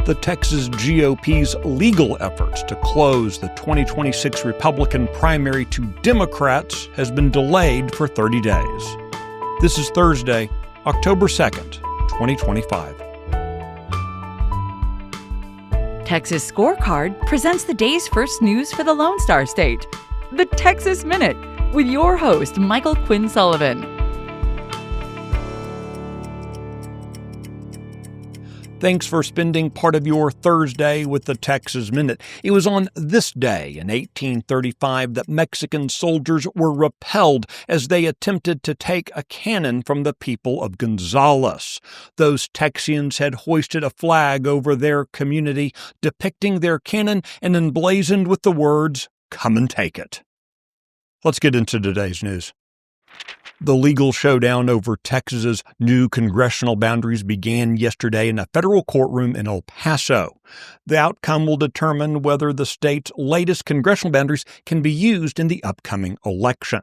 The Texas GOP's legal efforts to close the 2026 Republican primary to Democrats has been delayed for 30 days. This is Thursday, October 2nd, 2025. Texas Scorecard presents the day's first news for the Lone Star State. The Texas Minute, with your host, Michael Quinn Sullivan. Thanks for spending part of your Thursday with the Texas Minute. It was on this day in 1835 that Mexican soldiers were repelled as they attempted to take a cannon from the people of Gonzales. Those Texians had hoisted a flag over their community depicting their cannon and emblazoned with the words, "Come and take it." Let's get into today's news. The legal showdown over Texas's new congressional boundaries began yesterday in a federal courtroom in El Paso. The outcome will determine whether the state's latest congressional boundaries can be used in the upcoming election.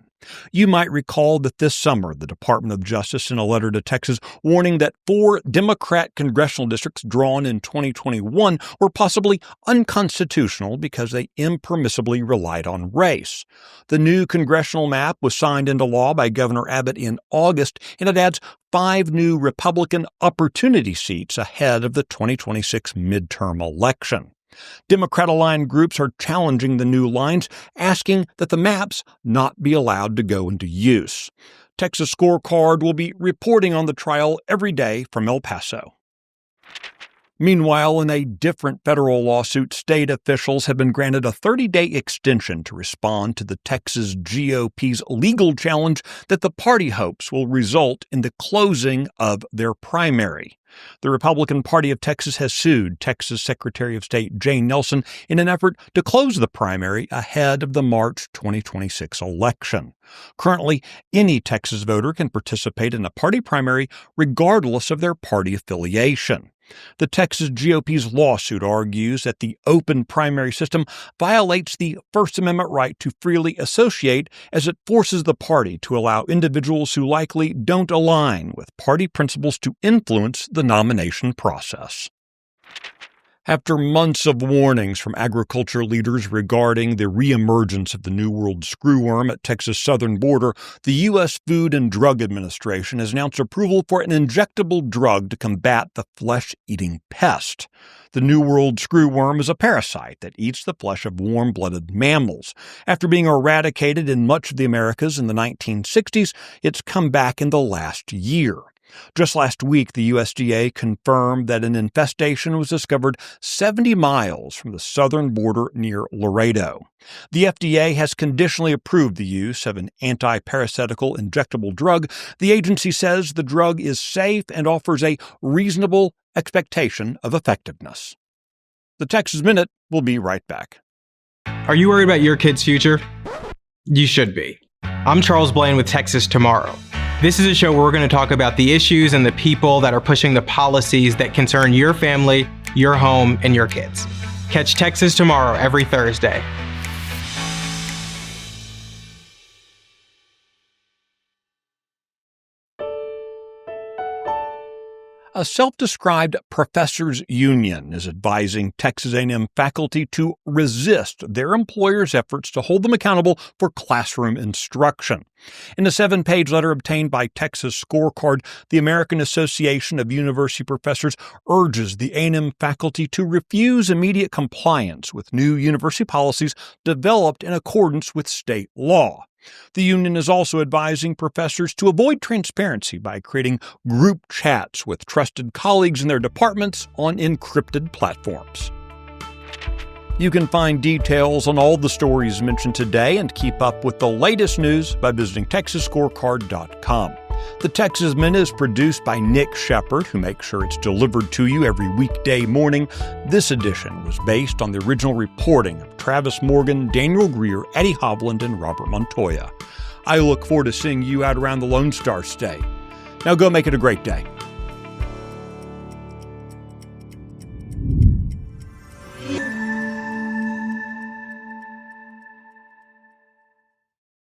You might recall that this summer, the Department of Justice sent a letter to Texas warning that 4 Democrat congressional districts drawn in 2021 were possibly unconstitutional because they impermissibly relied on race. The new congressional map was signed into law by Governor Abbott in August, and it adds 5 new Republican opportunity seats ahead of the 2026 midterm election. Democrat-aligned groups are challenging the new lines, asking that the maps not be allowed to go into use. Texas Scorecard will be reporting on the trial every day from El Paso. Meanwhile, in a different federal lawsuit, state officials have been granted a 30-day extension to respond to the Texas GOP's legal challenge that the party hopes will result in the closing of their primary. The Republican Party of Texas has sued Texas Secretary of State Jay Nelson in an effort to close the primary ahead of the March 2026 election. Currently, any Texas voter can participate in a party primary regardless of their party affiliation. The Texas GOP's lawsuit argues that the open primary system violates the First Amendment right to freely associate, as it forces the party to allow individuals who likely don't align with party principles to influence the nomination process. After months of warnings from agriculture leaders regarding the reemergence of the New World Screwworm at Texas' southern border, the U.S. Food and Drug Administration has announced approval for an injectable drug to combat the flesh-eating pest. The New World Screwworm is a parasite that eats the flesh of warm-blooded mammals. After being eradicated in much of the Americas in the 1960s, it's come back in the last year. Just last week, the USDA confirmed that an infestation was discovered 70 miles from the southern border near Laredo. The FDA has conditionally approved the use of an anti-parasitical injectable drug. The agency says the drug is safe and offers a reasonable expectation of effectiveness. The Texas Minute will be right back. Are you worried about your kid's future? You should be. I'm Charles Blaine with Texas Tomorrow. This is a show where we're going to talk about the issues and the people that are pushing the policies that concern your family, your home, and your kids. Catch Texas Tomorrow every Thursday. A self-described professors' union is advising Texas A&M faculty to resist their employers' efforts to hold them accountable for classroom instruction. In a 7-page letter obtained by Texas Scorecard, the American Association of University Professors urges the A&M faculty to refuse immediate compliance with new university policies developed in accordance with state law. The union is also advising professors to avoid transparency by creating group chats with trusted colleagues in their departments on encrypted platforms. You can find details on all the stories mentioned today and keep up with the latest news by visiting TexasScorecard.com. The Texas Minute is produced by Nick Shepard, who makes sure it's delivered to you every weekday morning. This edition was based on the original reporting of Travis Morgan, Daniel Greer, Eddie Hovland, and Robert Montoya. I look forward to seeing you out around the Lone Star State. Now go make it a great day.